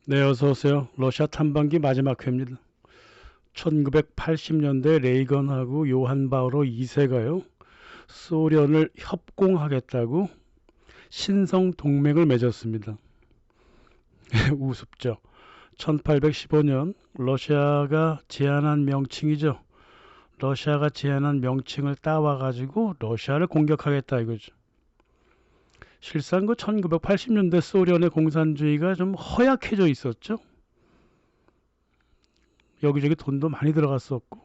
네, 어서 오세요. 러시아 탐방기 마지막 회입니다. 1980년대 레이건하고 요한 바오로 2세가요. 소련을 협공하겠다고 신성 동맹을 맺었습니다. 우습죠. 1815년 러시아가 제안한 명칭이죠. 러시아가 제안한 명칭을 따와가지고 러시아를 공격하겠다 이거죠. 실상 그 1980년대 소련의 공산주의가 좀 허약해져 있었죠. 여기저기 돈도 많이 들어갔었고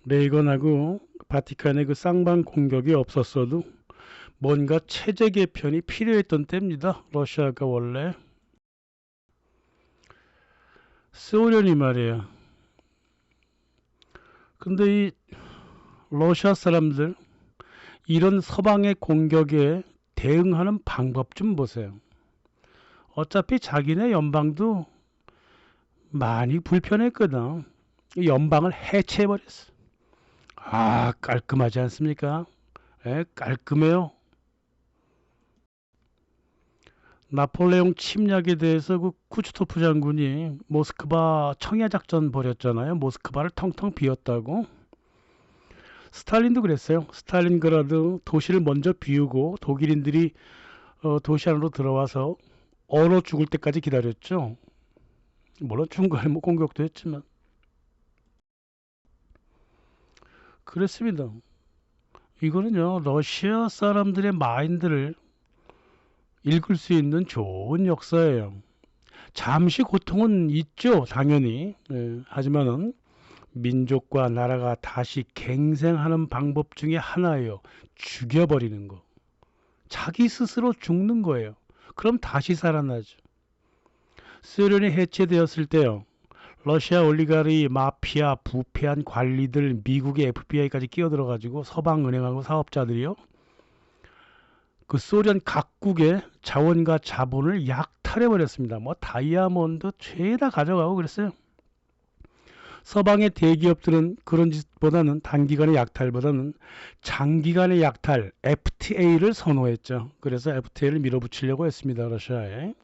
레이건하고 바티칸의 그 쌍방 공격이 없었어도 뭔가 체제 개편이 필요했던 때입니다. 러시아가 원래 소련이 말이에요. 근데 이 러시아 사람들 이런 서방의 공격에 대응하는 방법 좀 보세요. 어차피 자기네 연방도 많이 불편했거든. 연방을 해체해버렸어. 아, 깔끔하지 않습니까? 깔끔해요. 나폴레옹 침략에 대해서 그 쿠츠토프 장군이 모스크바 청야 작전 벌였잖아요. 모스크바를 텅텅 비웠다고. 스탈린도 그랬어요. 스탈린그라드 도시를 먼저 비우고 독일인들이 도시 안으로 들어와서 얼어 죽을 때까지 기다렸죠. 물론 중간에 뭐 공격도 했지만 그랬습니다. 이거는요 러시아 사람들의 마인드를 읽을 수 있는 좋은 역사예요. 잠시 고통은 있죠, 당연히. 하지만은 민족과 나라가 다시 갱생하는 방법 중에 하나예요. 죽여버리는 거. 자기 스스로 죽는 거예요. 그럼 다시 살아나죠. 소련이 해체되었을 때요. 러시아 올리가리, 마피아, 부패한 관리들, 미국의 FBI까지 끼어들어가지고 서방은행하고 사업자들이요. 그 소련 각국의 자원과 자본을 약탈해버렸습니다. 뭐 다이아몬드 죄다 가져가고 그랬어요. 서방의 대기업들은 그런 짓보다는 단기간의 약탈보다는 장기간의 약탈 FTA를 선호했죠. 그래서 FTA를 밀어붙이려고 했습니다. 러시아에.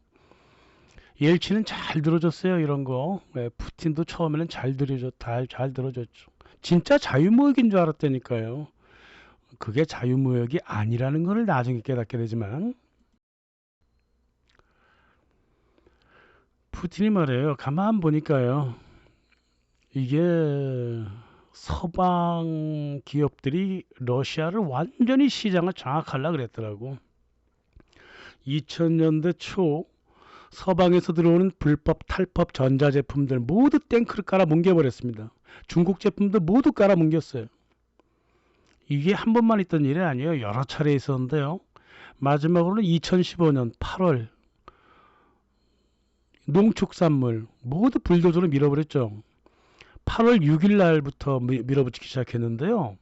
옐친은 잘 들어줬어요. 이런 거. 푸틴도 처음에는 잘 들어줬죠. 진짜 자유무역인 줄 알았다니까요. 그게 자유무역이 아니라는 것을 나중에 깨닫게 되지만 푸틴이 말해요. 가만 보니까요. 이게 서방 기업들이 러시아를 완전히 시장을 장악하려고 그랬더라고. 2000년대 초 서방에서 들어오는 불법 탈법 전자제품들 모두 땡크를 깔아 뭉개버렸습니다. 중국 제품도 모두 깔아 뭉겼어요. 이게 한 번만 있던 일이 아니에요. 여러 차례 있었는데요. 마지막으로는 2015년 8월 농축산물 모두 불도저로 밀어버렸죠. 8월 6일 날부터 밀어붙이기 시작했는데요.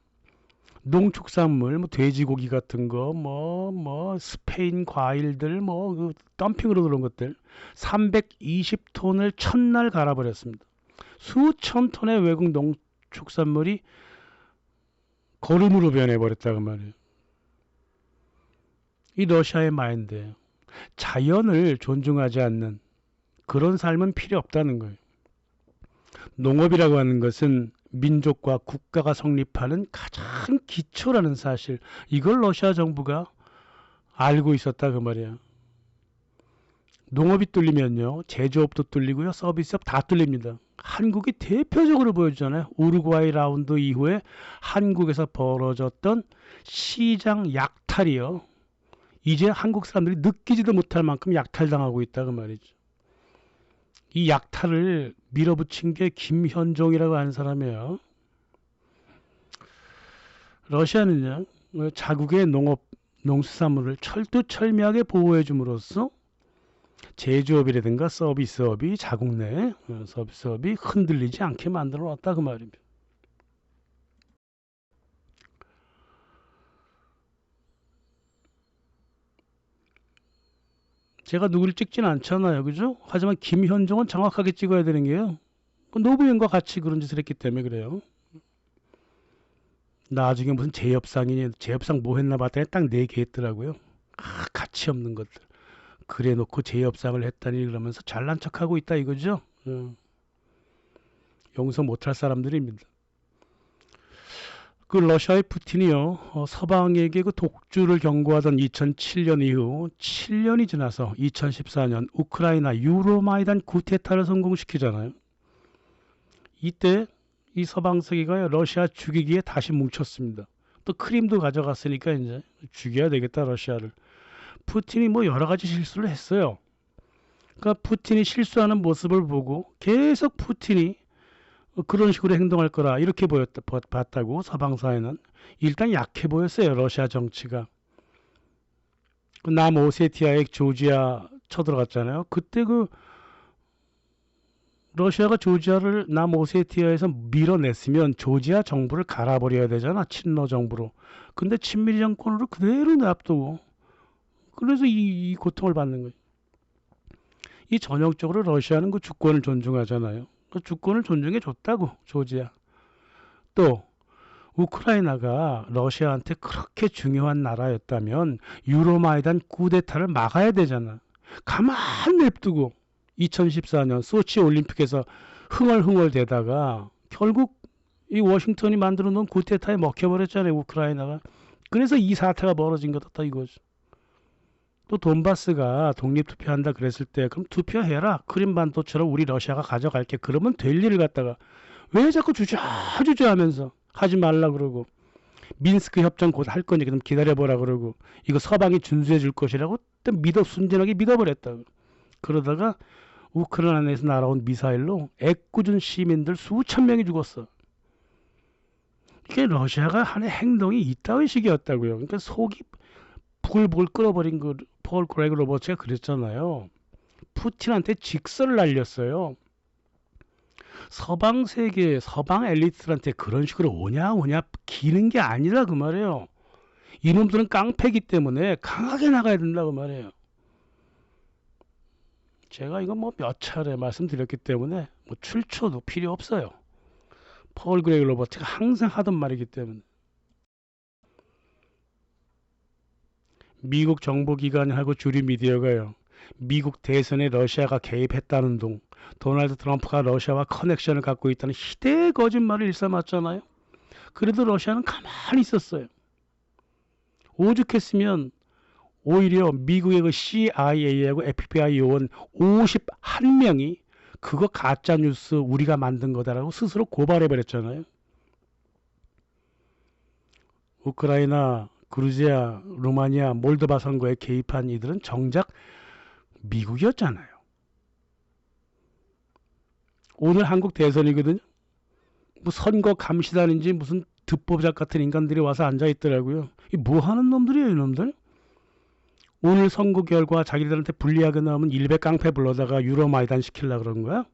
농축산물, 뭐 돼지고기 같은 거, 스페인 과일들, 그 덤핑으로 들어온 것들 320톤을 첫날 갈아버렸습니다. 수천 톤의 외국 농축산물이 거름으로 변해버렸다고 말이에요. 이 러시아의 마인드예요. 자연을 존중하지 않는 그런 삶은 필요 없다는 거예요. 농업이라고 하는 것은 민족과 국가가 성립하는 가장 기초라는 사실. 이걸 러시아 정부가 알고 있었다 그 말이야. 농업이 뚫리면요. 제조업도 뚫리고요. 서비스업 다 뚫립니다. 한국이 대표적으로 보여주잖아요. 우루과이 라운드 이후에 한국에서 벌어졌던 시장 약탈이요. 이제 한국 사람들이 느끼지도 못할 만큼 약탈당하고 있다 그 말이죠. 이 약탈을 밀어붙인 게 김현종이라고 하는 사람이에요. 러시아는요, 자국의 농수산물을 철두철미하게 보호해 줌으로써 제조업이라든가 서비스업이 자국 내 서비스업이 흔들리지 않게 만들어 놨다 그 말입니다. 제가 누구를 찍진 않잖아요, 그죠? 하지만 김현종은 정확하게 찍어야 되는 게요. 그 노부현과 같이 그런 짓을 했기 때문에 그래요. 나중에 무슨 재협상이니 재협상 뭐 했나 봤더니 딱 4개 했더라고요. 가치 없는 것들. 그래 놓고 재협상을 했다니 그러면서 잘난 척하고 있다 이거죠. 용서 못할 사람들입니다. 그 러시아의 푸틴이요, 서방에게 그 독주를 경고하던 2007년 이후 7년이 지나서 2014년 우크라이나 유로마이단 쿠데타를 성공시키잖아요. 이때 이 서방 세계가 러시아 죽이기에 다시 뭉쳤습니다. 또 크림도 가져갔으니까 이제 죽여야 되겠다 러시아를. 푸틴이 뭐 여러 가지 실수를 했어요. 그러니까 푸틴이 실수하는 모습을 보고 계속 푸틴이 그런 식으로 행동할 거라 이렇게 봤다고 서방사회는. 일단 약해 보였어요 러시아 정치가. 남오세티아의 조지아 쳐들어갔잖아요. 그때 그 러시아가 조지아를 남오세티아에서 밀어냈으면 조지아 정부를 갈아버려야 되잖아, 친러 정부로. 근데 친미리 정권으로 그대로 놔두고, 그래서 이 고통을 받는 거예요. 이 전형적으로 러시아는 그 주권을 존중하잖아요. 그 주권을 존중해 줬다고 조지아. 또 우크라이나가 러시아한테 그렇게 중요한 나라였다면 유로마이단 쿠데타를 막아야 되잖아. 가만 냅두고 2014년 소치 올림픽에서 흥얼흥얼 대다가 결국 이 워싱턴이 만들어 놓은 쿠데타에 먹혀버렸잖아요 우크라이나가. 그래서 이 사태가 벌어진 거다 이거죠. 또 돈바스가 독립투표한다 그랬을 때 그럼 투표해라, 크림반도처럼 우리 러시아가 가져갈게, 그러면 될 일을 갖다가 왜 자꾸 주저주저 하면서 하지 말라 그러고, 미न्스크 협정 곧 할 거니 그럼 기다려보라 그러고, 이거 서방이 준수해 줄 것이라고 순진하게 믿어버렸다. 그러다가 우크라이나에서 날아온 미사일로 애꿎은 시민들 수천 명이 죽었어. 이게 러시아가 하는 행동이 이따위 식이었다고요. 그러니까 속이 부글부글 끓어버린 그 폴 그레그 로버츠가 그랬잖아요. 푸틴한테 직설을 날렸어요. 서방 세계, 서방 엘리트들한테 그런 식으로 오냐 기는 게 아니라 그 말이에요. 이놈들은 깡패기 때문에 강하게 나가야 된다 그 말이에요. 제가 이거 뭐 몇 차례 말씀드렸기 때문에 뭐 출처도 필요 없어요. 폴 그레그 로버츠가 항상 하던 말이기 때문에. 미국 정보기관하고 주류 미디어가요, 미국 대선에 러시아가 개입했다는 둥, 도널드 트럼프가 러시아와 커넥션을 갖고 있다는 희대의 거짓말을 일삼았잖아요. 그래도 러시아는 가만히 있었어요. 오죽했으면 오히려 미국의 그 CIA하고 FBI 요원 51명이 그거 가짜뉴스 우리가 만든 거다라고 스스로 고발해버렸잖아요. 우크라이나, 그루지아, 루마니아, 몰도바 선거에 개입한 이들은 정작 미국이었잖아요. 오늘 한국 대선이거든요. 뭐 선거 감시단인지 무슨 듣보잡 같은 인간들이 와서 앉아있더라고요. 이 뭐 하는 놈들이에요 이놈들? 오늘 선거 결과 자기들한테 불리하게 나오면 일베 깡패 불러다가 유로마이단 시키려고 그런 거야?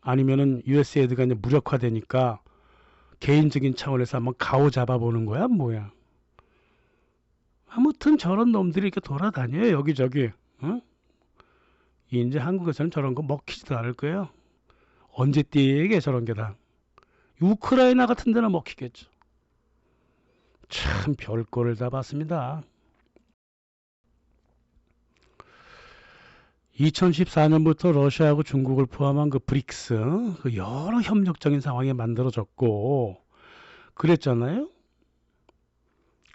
아니면은 USAID가 이제 무력화되니까 개인적인 차원에서 한번 가오 잡아보는 거야 뭐야? 아무튼 저런 놈들이 이렇게 돌아다녀요 여기저기. 이제 한국에서는 저런 거 먹히지도 않을 거예요. 언제 띠게 저런 게 다. 우크라이나 같은 데는 먹히겠죠. 참 별꼴을 다 봤습니다. 2014년부터 러시아하고 중국을 포함한 그 브릭스, 그 여러 협력적인 상황이 만들어졌고 그랬잖아요.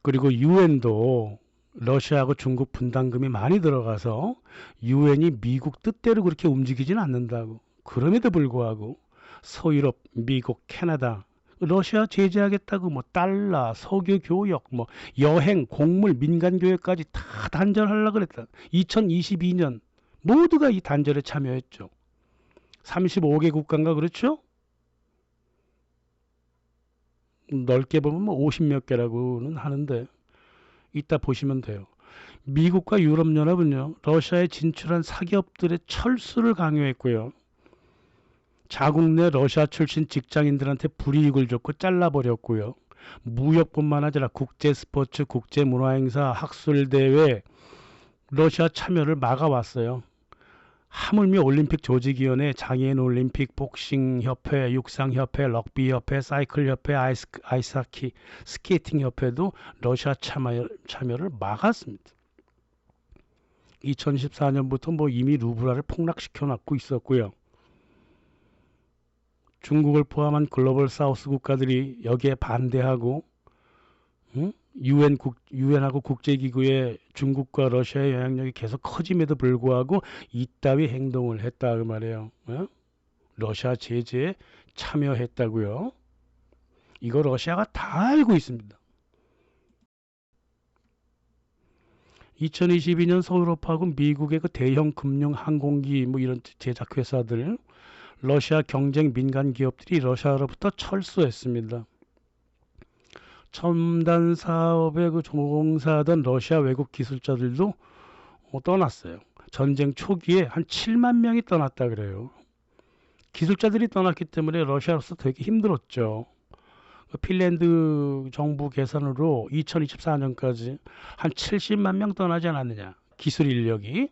그리고 유엔도 러시아하고 중국 분담금이 많이 들어가서 유엔이 미국 뜻대로 그렇게 움직이지는 않는다고. 그럼에도 불구하고 서유럽, 미국, 캐나다 러시아 제재하겠다고 뭐 달러, 석유 교역, 뭐 여행, 곡물, 민간 교역까지 다 단절하려고 그랬다. 2022년 모두가 이 단절에 참여했죠. 35개 국가인가 그렇죠? 넓게 보면 뭐 50몇 개라고는 하는데 이따 보시면 돼요. 미국과 유럽연합은요, 러시아에 진출한 사기업들의 철수를 강요했고요. 자국 내 러시아 출신 직장인들한테 불이익을 줬고 잘라버렸고요. 무역뿐만 아니라 국제 스포츠, 국제 문화행사, 학술대회, 러시아 참여를 막아왔어요. 하물며 올림픽 조직위원회, 장애인 올림픽, 복싱협회, 육상협회, 럭비협회, 사이클협회, 아이스하키, 스케이팅협회도 러시아 참여를 막았습니다. 2014년부터 뭐 이미 루블화를 폭락시켜 놨고 있었고요. 중국을 포함한 글로벌 사우스 국가들이 여기에 반대하고 응? 유엔하고 국제기구에 중국과 러시아의 영향력이 계속 커짐에도 불구하고 이따위 행동을 했다 그 말이에요. 어? 러시아 제재에 참여했다고요. 이거 러시아가 다 알고 있습니다. 2022년 서유럽하고 미국의 그 대형 금융 항공기 뭐 이런 제작 회사들 러시아 경쟁 민간 기업들이 러시아로부터 철수했습니다. 첨단 사업에 그 종사하던 러시아 외국 기술자들도 떠났어요. 전쟁 초기에 한 7만 명이 떠났다 그래요. 기술자들이 떠났기 때문에 러시아로서 되게 힘들었죠. 핀란드 정부 계산으로 2024년까지 한 70만 명 떠나지 않았느냐. 기술 인력이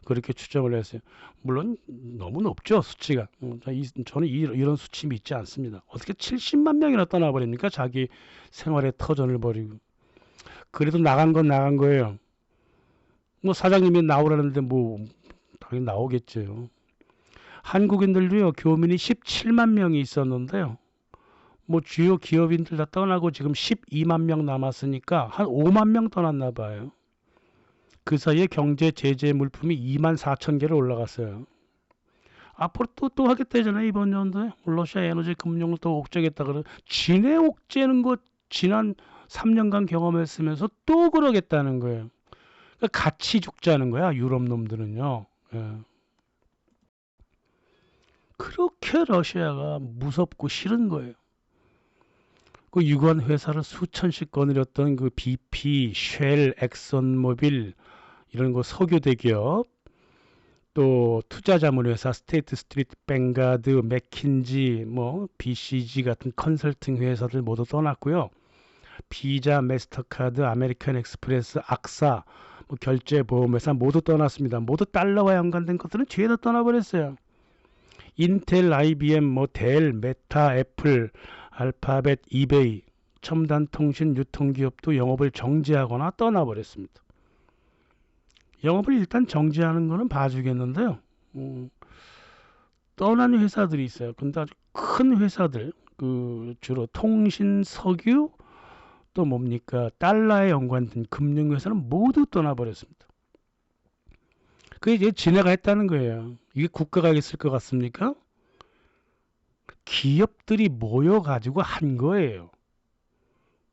그렇게 추정을 했어요. 물론 너무 높죠 수치가. 저는 이런 수치 믿지 않습니다. 어떻게 70만 명이나 떠나버립니까? 자기 생활의 터전을 버리고. 그래도 나간 건 나간 거예요. 뭐 사장님이 나오라는데 뭐 당연히 나오겠죠. 한국인들도요 교민이 17만 명이 있었는데요. 뭐 주요 기업인들 다 떠나고 지금 12만 명 남았으니까 한 5만 명 떠났나 봐요. 그 사이에 경제 제재 물품이 2만 4천 개로 올라갔어요. 앞으로 또 하겠다잖아요. 이번 연도에 러시아 에너지 금융을 또 옥죄겠다 그래. 진해 옥죄는 거 지난 3년간 경험했으면서 또 그러겠다는 거예요. 그러니까 같이 죽자는 거야. 유럽 놈들은요. 예. 그렇게 러시아가 무섭고 싫은 거예요. 그 유관 회사를 수천씩 거느렸던 그 BP, 쉘, 엑선모빌 이런 거 석유 대기업, 또 투자자문회사 스테이트 스트리트 뱅가드, 맥킨지, 뭐 BCG 같은 컨설팅 회사들 모두 떠났고요. 비자, 마스터카드, 아메리칸 익스프레스, 악사, 뭐 결제보험회사 모두 떠났습니다. 모두 달러와 연관된 것들은 죄다 떠나버렸어요. 인텔, IBM, 뭐 델, 메타, 애플, 알파벳, 이베이, 첨단통신 유통기업도 영업을 정지하거나 떠나버렸습니다. 영업을 일단 정지하는 거는 봐주겠는데요. 떠난 회사들이 있어요. 근데 아주 큰 회사들, 그 주로 통신, 석유, 또 뭡니까 달러에 연관된 금융회사는 모두 떠나버렸습니다. 그게 이제 진해가 했다는 거예요. 이게 국가가 있을 것 같습니까? 기업들이 모여가지고 한 거예요.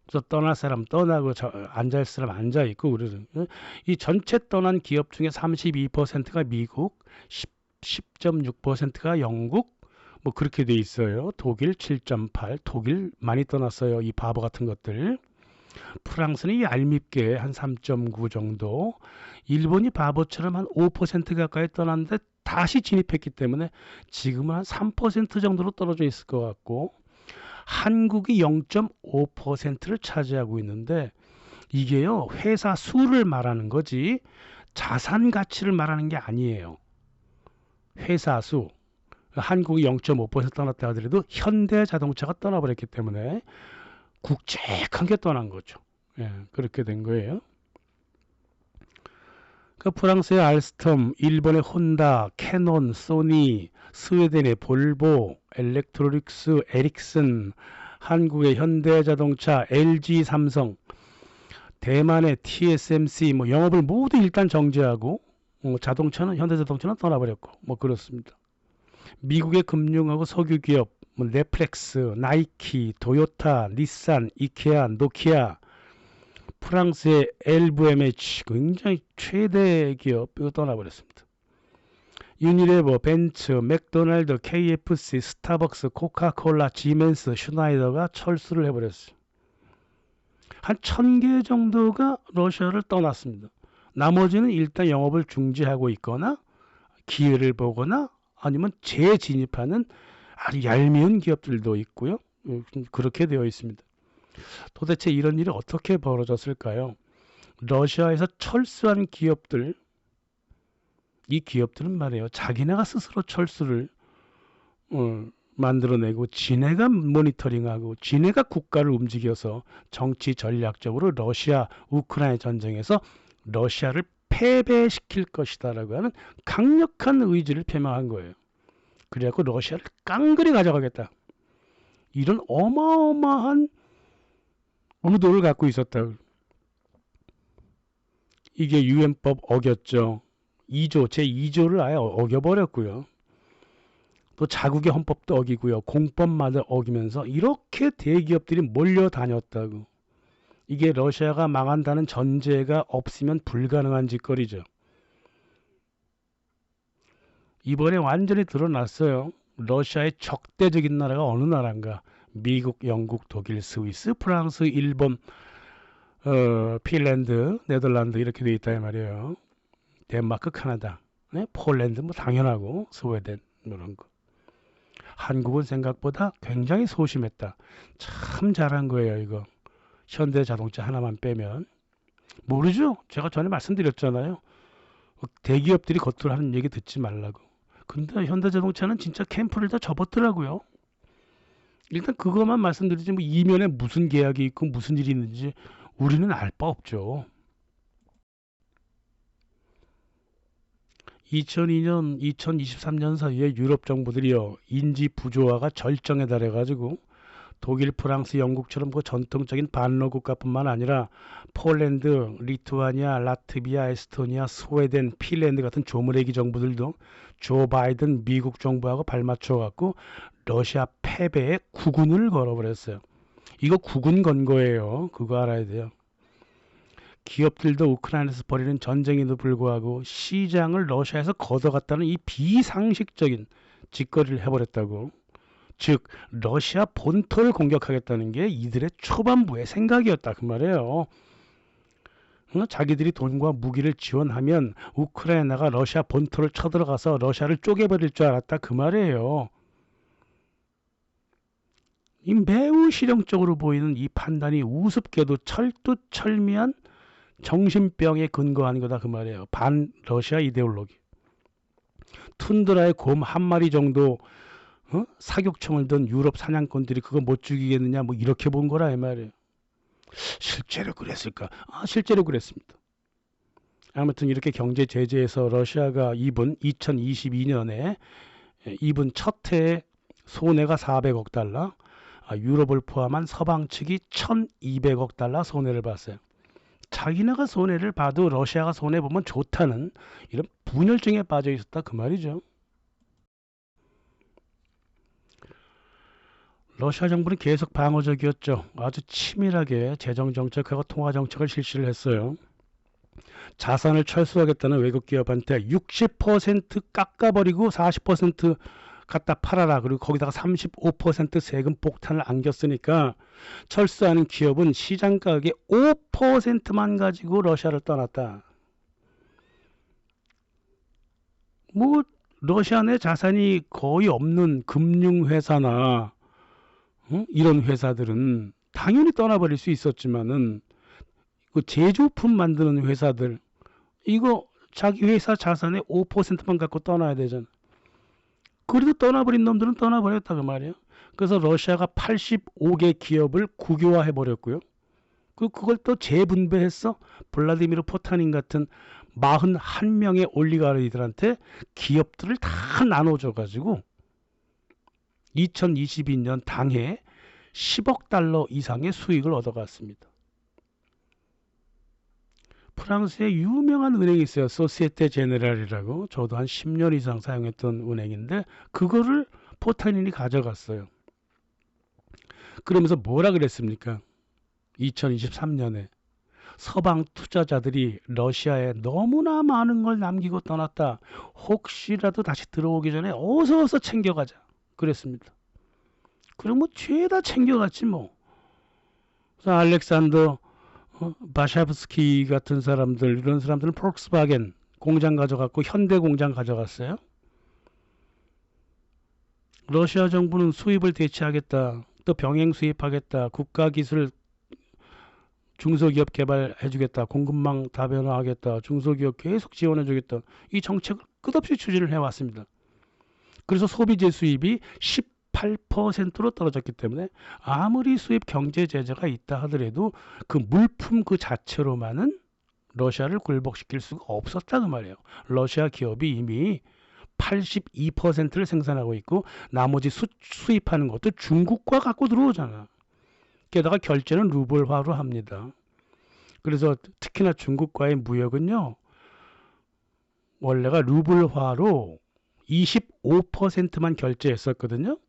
그래서 떠날 사람 떠나고 앉아있을 사람 앉아있고 그러죠. 이 전체 떠난 기업 중에 32%가 미국, 10.6%가 영국, 뭐 그렇게 돼 있어요. 독일 7.8, 독일 많이 떠났어요. 이 바보 같은 것들. 프랑스는 얄밉게 한 3.9 정도, 일본이 바보처럼 한 5% 가까이 떠났는데 다시 진입했기 때문에 지금은 한 3% 정도로 떨어져 있을 것 같고, 한국이 0.5%를 차지하고 있는데 이게요 회사 수를 말하는 거지 자산 가치를 말하는 게 아니에요. 회사 수. 한국이 0.5% 떠났다 하더라도 현대자동차가 떠나버렸기 때문에 굵직한 게 떠난 거죠. 예, 그렇게 된 거예요. 그 프랑스의 알스톰, 일본의 혼다, 캐논, 소니, 스웨덴의 볼보, 엘렉트로닉스, 에릭슨, 한국의 현대자동차, LG, 삼성, 대만의 TSMC 뭐 영업을 모두 일단 정지하고 자동차는 현대자동차는 떠나버렸고 뭐 그렇습니다. 미국의 금융하고 석유 기업 뭐 넷플릭스, 나이키, 토요타, 닛산, 이케아, 노키아, 프랑스의 LVMH 굉장히 최대 기업 이거 떠나버렸습니다. 유니레버, 벤츠, 맥도날드, KFC, 스타벅스, 코카콜라, 지멘스, 슈나이더가 철수를 해버렸어요. 한 1000개 정도가 러시아를 떠났습니다. 나머지는 일단 영업을 중지하고 있거나 기회를 보거나 아니면 재진입하는 아주 얄미운 기업들도 있고요. 그렇게 되어 있습니다. 도대체 이런 일이 어떻게 벌어졌을까요? 러시아에서 철수한 기업들, 이 기업들은 말이에요. 자기네가 스스로 철수를 만들어내고 지네가 모니터링하고 지네가 국가를 움직여서 정치 전략적으로 러시아 우크라이나 전쟁에서 러시아를 패배시킬 것이다라고 하는 강력한 의지를 표명한 거예요. 그래갖고 러시아를 깡그리 가져가겠다. 이런 어마어마한 의도를 갖고 있었다. 이게 유엔법 어겼죠. 2조, 제2조를 아예 어겨버렸고요. 또 자국의 헌법도 어기고요. 공법마다 어기면서 이렇게 대기업들이 몰려다녔다고. 이게 러시아가 망한다는 전제가 없으면 불가능한 짓거리죠. 이번에 완전히 드러났어요. 러시아의 적대적인 나라가 어느 나라인가. 미국, 영국, 독일, 스위스, 프랑스, 일본, 핀란드, 네덜란드 이렇게 돼 있다 이 말이에요. 덴마크, 카나다, 네? 폴란드 뭐 당연하고 스웨덴 이런 거. 한국은 생각보다 굉장히 소심했다. 참 잘한 거예요 이거. 현대자동차 하나만 빼면. 모르죠? 제가 전에 말씀드렸잖아요. 대기업들이 겉으로 하는 얘기 듣지 말라고. 근데 현대자동차는 진짜 캠프를 다 접었더라고요. 일단 그것만 말씀드리지 뭐 이면에 무슨 계약이 있고 무슨 일이 있는지 우리는 알 바 없죠. 2002년, 2023년 사이에 유럽 정부들이요 인지 부조화가 절정에 달해가지고 독일, 프랑스, 영국처럼 그 전통적인 반러 국가뿐만 아니라 폴란드, 리투아니아, 라트비아, 에스토니아, 스웨덴, 핀란드 같은 조물애기 정부들도 조 바이든 미국 정부하고 발맞춰 갖고 러시아 패배에 국군을 걸어버렸어요. 이거 국군 건 거예요. 그거 알아야 돼요. 기업들도 우크라이나에서 벌이는 전쟁에도 불구하고 시장을 러시아에서 걷어갔다는 이 비상식적인 짓거리를 해버렸다고. 즉 러시아 본토를 공격하겠다는 게 이들의 초반부의 생각이었다 그 말이에요. 자기들이 돈과 무기를 지원하면 우크라이나가 러시아 본토를 쳐들어가서 러시아를 쪼개버릴 줄 알았다 그 말이에요. 이 매우 실용적으로 보이는 이 판단이 우습게도 철두철미한 정신병에 근거한 거다 그 말이에요. 반 러시아 이데올로기. 툰드라의 곰 한 마리 정도 사격총을 든 유럽 사냥꾼들이 그거 못 죽이겠느냐 뭐 이렇게 본 거라 이 말이에요. 실제로 그랬을까? 실제로 그랬습니다. 아무튼 이렇게 경제 제재에서 러시아가 입은 2022년에 입은 첫 해의 손해가 400억 달러, 유럽을 포함한 서방 측이 1200억 달러 손해를 봤어요. 자기네가 손해를 봐도 러시아가 손해보면 좋다는 이런 분열증에 빠져 있었다 그 말이죠. 러시아 정부는 계속 방어적이었죠. 아주 치밀하게 재정정책하고 통화정책을 실시를 했어요. 자산을 철수하겠다는 외국 기업한테 60% 깎아버리고 40% 갖다 팔아라. 그리고 거기다가 35% 세금 폭탄을 안겼으니까 철수하는 기업은 시장 가격의 5%만 가지고 러시아를 떠났다. 뭐 러시아 내 자산이 거의 없는 금융회사나 이런 회사들은 당연히 떠나버릴 수 있었지만은 그 제조품 만드는 회사들 이거 자기 회사 자산의 5%만 갖고 떠나야 되잖아. 그래도 떠나버린 놈들은 떠나버렸다 그 말이에요. 그래서 러시아가 85개 기업을 국유화해 버렸고요. 그걸 또 재분배했어. 블라디미르 포타닌 같은 41명의 올리가르들한테 기업들을 다 나눠줘 가지고 2022년 당해 10억 달러 이상의 수익을 얻어갔습니다. 프랑스에 유명한 은행이 있어요. 소시에테 제네랄이라고. 저도 한 10년 이상 사용했던 은행인데 그거를 포타닌이 가져갔어요. 그러면서 뭐라 그랬습니까? 2023년에 서방 투자자들이 러시아에 너무나 많은 걸 남기고 떠났다. 혹시라도 다시 들어오기 전에 어서 챙겨가자. 그랬습니다. 그럼 뭐 죄다 챙겨갔지 뭐. 그래서 알렉산더 바샤브스키 같은 사람들 이런 사람들은 폴크스바겐 공장 가져갔고 현대 공장 가져갔어요. 러시아 정부는 수입을 대체하겠다. 또 병행 수입하겠다. 국가기술 중소기업 개발해주겠다. 공급망 다변화하겠다. 중소기업 계속 지원해주겠다. 이 정책을 끝없이 추진을 해왔습니다. 그래서 소비재 수입이 18%로 떨어졌기 때문에 아무리 수입 경제 제재가 있다 하더라도 그 물품 그 자체로만은 러시아를 굴복시킬 수가 없었다 그 말이에요. 러시아 기업이 이미 82%를 생산하고 있고 나머지 수입하는 것도 중국과 갖고 들어오잖아. 게다가 결제는 루블화로 합니다. 그래서 특히나 중국과의 무역은요. 원래가 루블화로 25%만 결제했었거든요.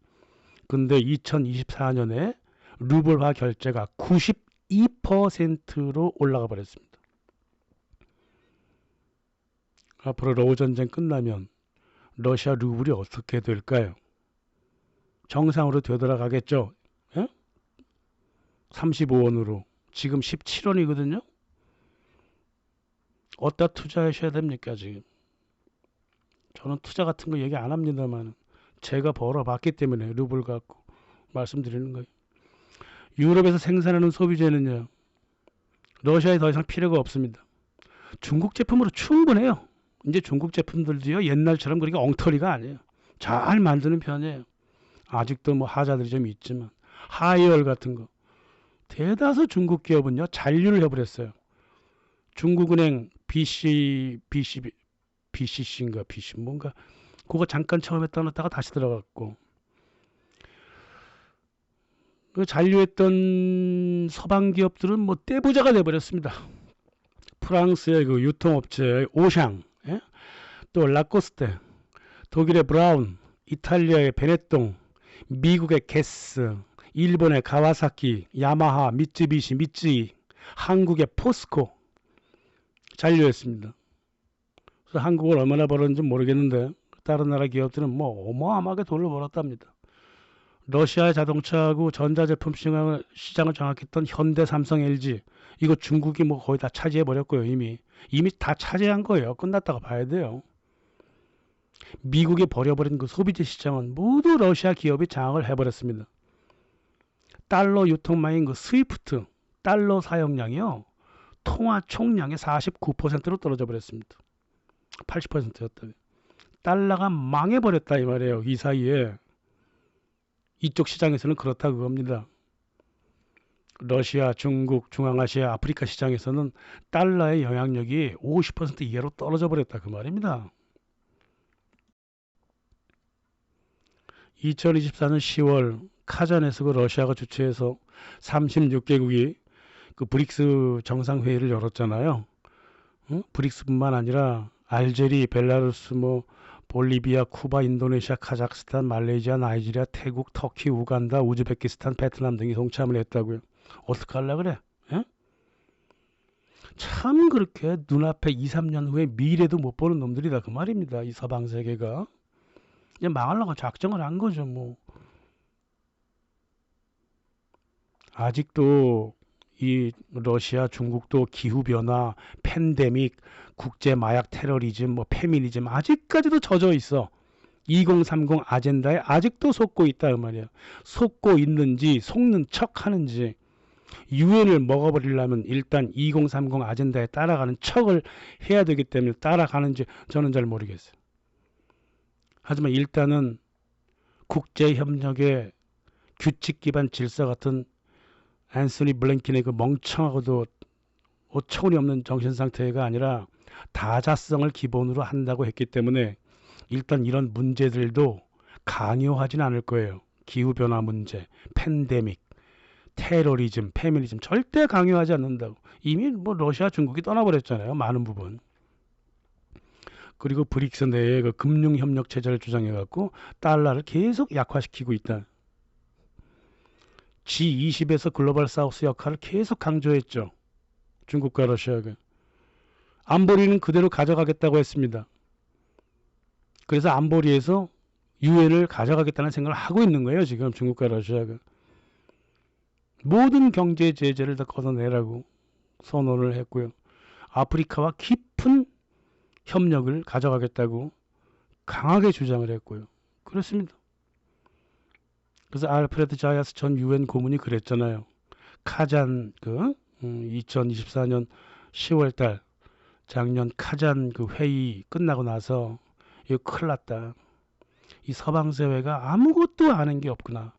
근데 2024년에 루블화 결제가 92%로 올라가 버렸습니다. 앞으로 러우 전쟁 끝나면 러시아 루블이 어떻게 될까요? 정상으로 되돌아가겠죠? 예? 35원으로. 지금 17원이거든요. 어디다 투자하셔야 됩니까 지금? 저는 투자 같은 거 얘기 안 합니다만 제가 벌어봤기 때문에 루블 갖고 말씀드리는 거예요. 유럽에서 생산하는 소비재는요. 러시아에 더 이상 필요가 없습니다. 중국 제품으로 충분해요. 이제 중국 제품들도요. 옛날처럼 그렇게 엉터리가 아니에요. 잘 만드는 편이에요. 아직도 뭐 하자들이 좀 있지만 하이얼 같은 거. 대다수 중국 기업은요. 잔류를 해버렸어요. 중국은행 BCC인가 BC 뭔가 그거 잠깐 처음에 떠났다가 다시 들어갔고 그 잔류했던 서방 기업들은 뭐 떼부자가 돼버렸습니다. 프랑스의 그 유통업체 오샹, 예? 또 라코스테, 독일의 브라운, 이탈리아의 베네똥, 미국의 게스, 일본의 가와사키, 야마하, 미쯔비시, 미쯔이, 한국의 포스코 잔류했습니다. 그래서 한국을 얼마나 벌었는지 모르겠는데 다른 나라 기업들은 뭐 어마어마하게 돈을 벌었답니다. 러시아의 자동차하고 전자제품 시장을 장악했던 현대, 삼성, LG 이거 중국이 뭐 거의 다 차지해 버렸고요. 이미 다 차지한 거예요. 끝났다가 봐야 돼요. 미국이 버려버린 그 소비재 시장은 모두 러시아 기업이 장악을 해버렸습니다. 달러 유통망인 그 스위프트 달러 사용량이요. 통화 총량의 49%로 떨어져 버렸습니다. 80%였다. 달러가 망해버렸다 이 말이에요. 이 사이에. 이쪽 시장에서는 그렇다 그겁니다. 러시아, 중국, 중앙아시아, 아프리카 시장에서는 달러의 영향력이 50% 이하로 떨어져 버렸다 그 말입니다. 2024년 10월 카잔에서 그 러시아가 주최해서 36개국이 그 브릭스 정상회의를 열었잖아요. 응? 브릭스뿐만 아니라 알제리, 벨라루스, 뭐 볼리비아, 쿠바, 인도네시아, 카자흐스탄, 말레이시아, 나이지리아, 태국, 터키, 우간다, 우즈베키스탄, 베트남 등이 동참을 했다고요. 어떡하려 그래? 예? 참 그렇게 눈앞에 2, 3년 후에 미래도 못 보는 놈들이다 그 말입니다. 이 서방 세계가. 이제 망하려고 작정을 한 거죠. 뭐. 아직도 이 러시아, 중국도 기후변화, 팬데믹, 국제 마약 테러리즘, 뭐 페미니즘 아직까지도 젖어 있어. 2030 아젠다에 아직도 속고 있다 그 말이야. 속고 있는지 속는 척 하는지 유엔을 먹어버리려면 일단 2030 아젠다에 따라가는 척을 해야 되기 때문에 따라가는지 저는 잘 모르겠어요. 하지만 일단은 국제협력의 규칙 기반 질서 같은 앤서니 블랭킨의 그 멍청하고도 어처구니 없는 정신 상태가 아니라 다자성을 기본으로 한다고 했기 때문에 일단 이런 문제들도 강요하진 않을 거예요. 기후변화 문제, 팬데믹, 테러리즘, 페미니즘 절대 강요하지 않는다고. 이미 뭐 러시아, 중국이 떠나버렸잖아요. 많은 부분. 그리고 브릭스 내에 그 금융협력 체제를 주장해갖고 달러를 계속 약화시키고 있다. G20에서 글로벌 사우스 역할을 계속 강조했죠. 중국과 러시아가. 안보리는 그대로 가져가겠다고 했습니다. 그래서 안보리에서 유엔을 가져가겠다는 생각을 하고 있는 거예요. 지금 중국과 러시아가. 모든 경제 제재를 다 걷어내라고 선언을 했고요. 아프리카와 깊은 협력을 가져가겠다고 강하게 주장을 했고요. 그렇습니다. 그래서 알프레드 자야스 전 유엔 고문이 그랬잖아요. 카잔 2024년 10월달 작년 카잔 그 회의 끝나고 나서 이거 큰일 났다. 이 서방 사회가 아무것도 아는 게 없구나.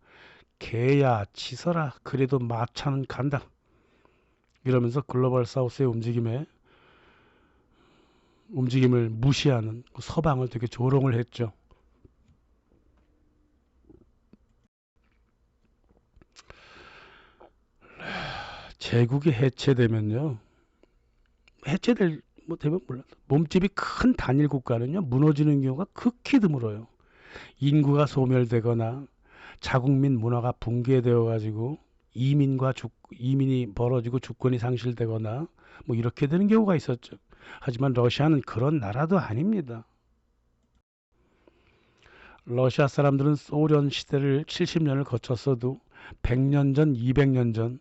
개야 치서라. 그래도 마차는 간다. 이러면서 글로벌 사우스의 움직임에 움직임을 무시하는 서방을 되게 조롱을 했죠. 제국이 해체되면요. 해체될 뭐 되면 몰라도 몸집이 큰 단일 국가는요 무너지는 경우가 극히 드물어요. 인구가 소멸되거나 자국민 문화가 붕괴되어 가지고 이민이 벌어지고 주권이 상실되거나 뭐 이렇게 되는 경우가 있었죠. 하지만 러시아는 그런 나라도 아닙니다. 러시아 사람들은 소련 시대를 70년을 거쳤어도 100년 전, 200년 전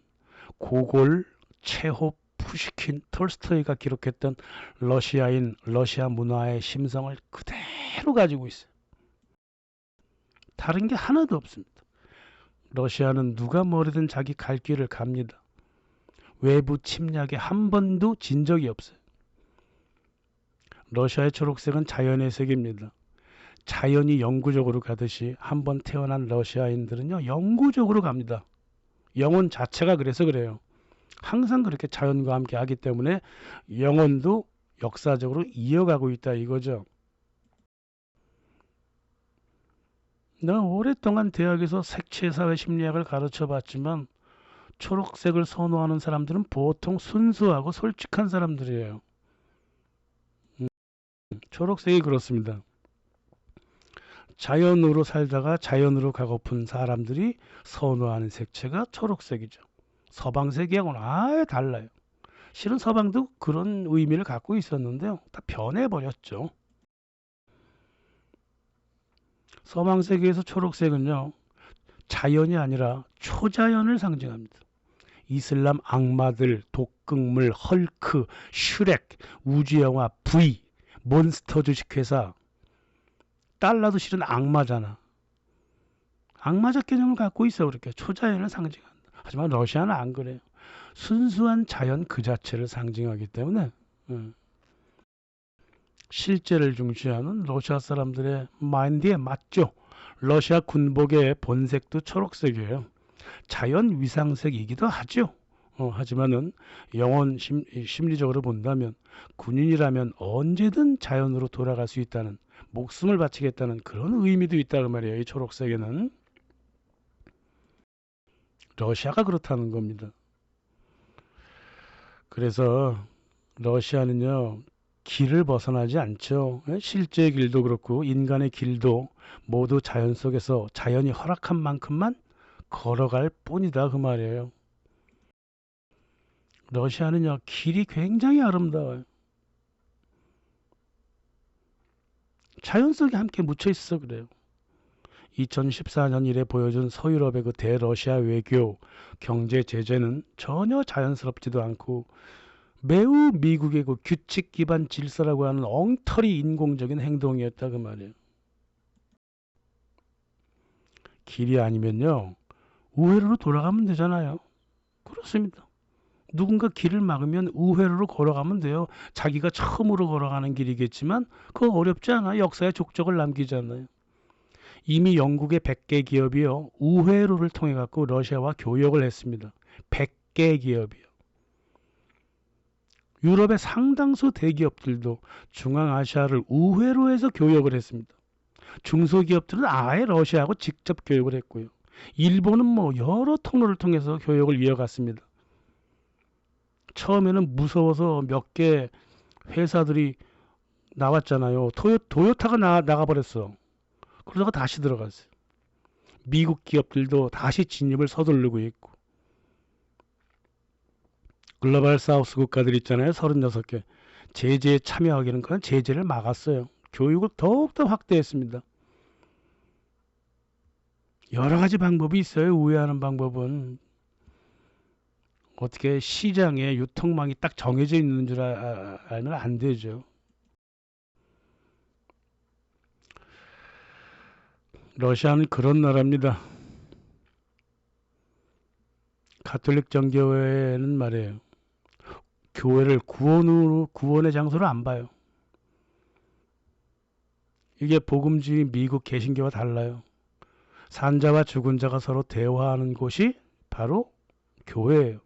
고골, 체홉, 푸시킨, 톨스토이가 기록했던 러시아 문화의 심성을 그대로 가지고 있어요. 다른 게 하나도 없습니다. 러시아는 누가 뭐래든 자기 갈 길을 갑니다. 외부 침략에 한 번도 진 적이 없어요. 러시아의 초록색은 자연의 색입니다. 자연이 영구적으로 가듯이 한 번 태어난 러시아인들은요 영구적으로 갑니다. 영혼 자체가 그래서 그래요. 항상 그렇게 자연과 함께 하기 때문에 영혼도 역사적으로 이어가고 있다 이거죠. 내가 오랫동안 대학에서 색채사회 심리학을 가르쳐 봤지만 초록색을 선호하는 사람들은 보통 순수하고 솔직한 사람들이에요. 초록색이 그렇습니다. 자연으로 살다가 자연으로 가고픈 사람들이 선호하는 색채가 초록색이죠. 서방색하고는 아예 달라요. 실은 서방도 그런 의미를 갖고 있었는데요. 다 변해버렸죠. 서방세계에서 초록색은요. 자연이 아니라 초자연을 상징합니다. 이슬람 악마들, 독극물, 헐크, 슈렉, 우주영화, V, 몬스터 주식회사, 달러도 실은 악마잖아. 악마적 개념을 갖고 있어 그렇게 초자연을 상징한다. 하지만 러시아는 안 그래요. 순수한 자연 그 자체를 상징하기 때문에 실제를 중시하는 러시아 사람들의 마인드에 맞죠. 러시아 군복의 본색도 초록색이에요. 자연 위상색이기도 하죠. 하지만은 심리적으로 본다면 군인이라면 언제든 자연으로 돌아갈 수 있다는 목숨을 바치겠다는 그런 의미도 있다고 말이에요. 이 초록색에는 러시아가 그렇다는 겁니다. 그래서 러시아는요 길을 벗어나지 않죠. 실제의 길도 그렇고 인간의 길도 모두 자연 속에서 자연이 허락한 만큼만 걸어갈 뿐이다 그 말이에요. 러시아는요 길이 굉장히 아름다워요. 자연 속에 함께 묻혀 있어 그래요. 2014년 이래 보여준 서유럽의 그 대러시아 외교 경제 제재는 전혀 자연스럽지도 않고 매우 미국의 그 규칙 기반 질서라고 하는 엉터리 인공적인 행동이었다 그 말이에요. 길이 아니면요 우회로로 돌아가면 되잖아요. 그렇습니다. 누군가 길을 막으면 우회로로 걸어가면 돼요. 자기가 처음으로 걸어가는 길이겠지만 그거 어렵지 않아. 역사에 족적을 남기잖아요. 이미 영국의 100개 기업이요 우회로를 통해 갖고 러시아와 교역을 했습니다. 100개 기업이요. 유럽의 상당수 대기업들도 중앙아시아를 우회로 해서 교역을 했습니다. 중소기업들은 아예 러시아하고 직접 교역을 했고요. 일본은 뭐 여러 통로를 통해서 교역을 이어갔습니다. 처음에는 무서워서 몇 개 회사들이 나왔잖아요. 도요타가 나가버렸어. 그러다가 다시 들어갔어요. 미국 기업들도 다시 진입을 서두르고 있고. 글로벌 사우스 국가들 있잖아요. 36개. 제재에 참여하기는 그런 제재를 막았어요. 교육을 더욱더 확대했습니다. 여러 가지 방법이 있어요. 우회하는 방법은. 어떻게 시장에 유통망이 딱 정해져 있는 줄 알면 안 되죠. 러시아는 그런 나라입니다. 가톨릭 정교회는 말이에요. 교회를 구원의 장소로 안 봐요. 이게 복음주의 미국 개신교와 달라요. 산자와 죽은 자가 서로 대화하는 곳이 바로 교회예요.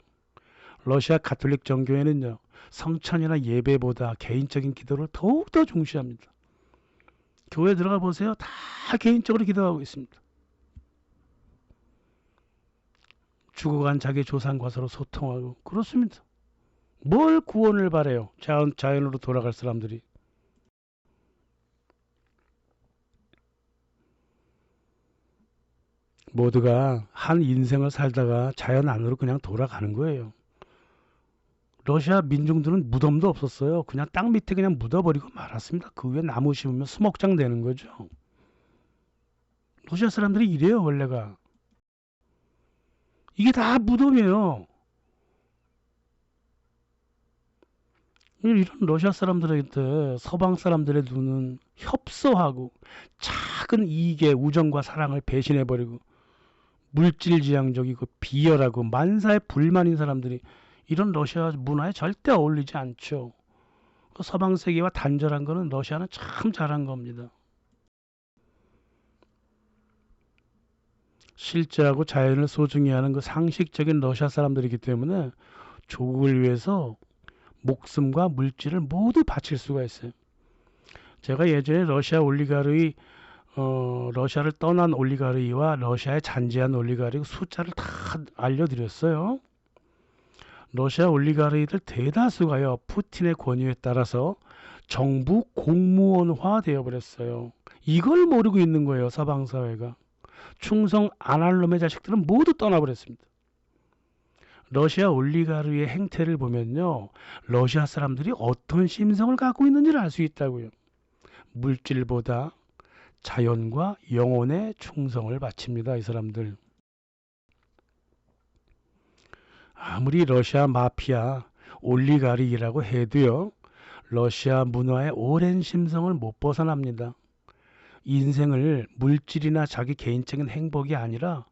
러시아 가톨릭 정교회는요. 성찬이나 예배보다 개인적인 기도를 더욱더 중시합니다. 교회 들어가 보세요. 다 개인적으로 기도하고 있습니다. 죽어간 자기 조상과 서로 소통하고 그렇습니다. 뭘 구원을 바래요? 자연으로 돌아갈 사람들이. 모두가 한 인생을 살다가 자연 안으로 그냥 돌아가는 거예요. 러시아 민중들은 무덤도 없었어요. 그냥 땅 밑에 그냥 묻어버리고 말았습니다. 그 위에 나무 심으면 수목장 되는 거죠. 러시아 사람들이 이래요, 원래가. 이게 다 무덤이에요. 이런 러시아 사람들한테 서방 사람들의 눈은 협소하고 작은 이익에 우정과 사랑을 배신해버리고 물질지향적이고 비열하고 만사에 불만인 사람들이 이런 러시아 문화에 절대 어울리지 않죠. 그 서방 세계와 단절한 거는 러시아는 참 잘한 겁니다. 실제하고 자연을 소중히 하는 그 상식적인 러시아 사람들이기 때문에 조국을 위해서 목숨과 물질을 모두 바칠 수가 있어요. 제가 예전에 러시아를 떠난 올리가르이와 러시아에 잔재한 올리가르이 숫자를 다 알려드렸어요. 러시아 올리가르이들 대다수가요, 푸틴의 권유에 따라서 정부 공무원화 되어버렸어요. 이걸 모르고 있는 거예요, 서방사회가. 충성 안 할 놈의 자식들은 모두 떠나버렸습니다. 러시아 올리가르의 행태를 보면요, 러시아 사람들이 어떤 심성을 갖고 있는지를 알 수 있다고요. 물질보다 자연과 영혼에 충성을 바칩니다, 이 사람들. 아무리 러시아 마피아, 올리가르이라고 해도요, 러시아 문화의 오랜 심성을 못 벗어납니다. 인생을 물질이나 자기 개인적인 행복이 아니라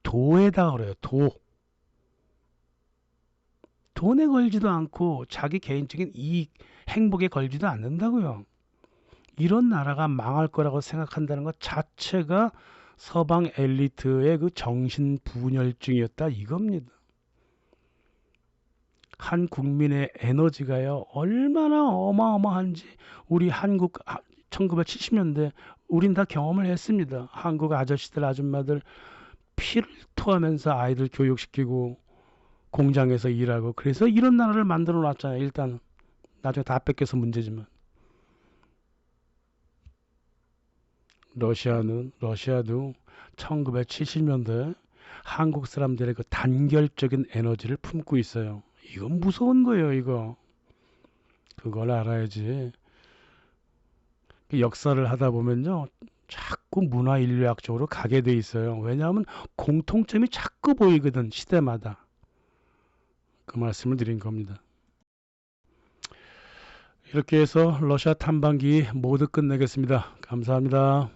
도에다 걸어요, 도. 돈에 걸지도 않고 자기 개인적인 이익, 행복에 걸지도 않는다고요. 이런 나라가 망할 거라고 생각한다는 것 자체가 서방 엘리트의 그 정신 분열증이었다 이겁니다. 한 국민의 에너지가요, 얼마나 어마어마한지 우리 한국 1970년대 우린 다 경험을 했습니다. 한국 아저씨들 아줌마들 피를 토하면서 아이들 교육시키고 공장에서 일하고 그래서 이런 나라를 만들어 놨잖아요. 일단 나중에 다 뺏겨서 문제지만. 러시아도 1970년대 한국 사람들의 그 단결적인 에너지를 품고 있어요. 이건 무서운 거예요, 이거. 그걸 알아야지. 역사를 하다 보면요, 자꾸 문화인류학적으로 가게 돼 있어요. 왜냐하면 공통점이 자꾸 보이거든, 시대마다. 그 말씀을 드린 겁니다. 이렇게 해서 러시아 탐방기 모두 끝내겠습니다. 감사합니다.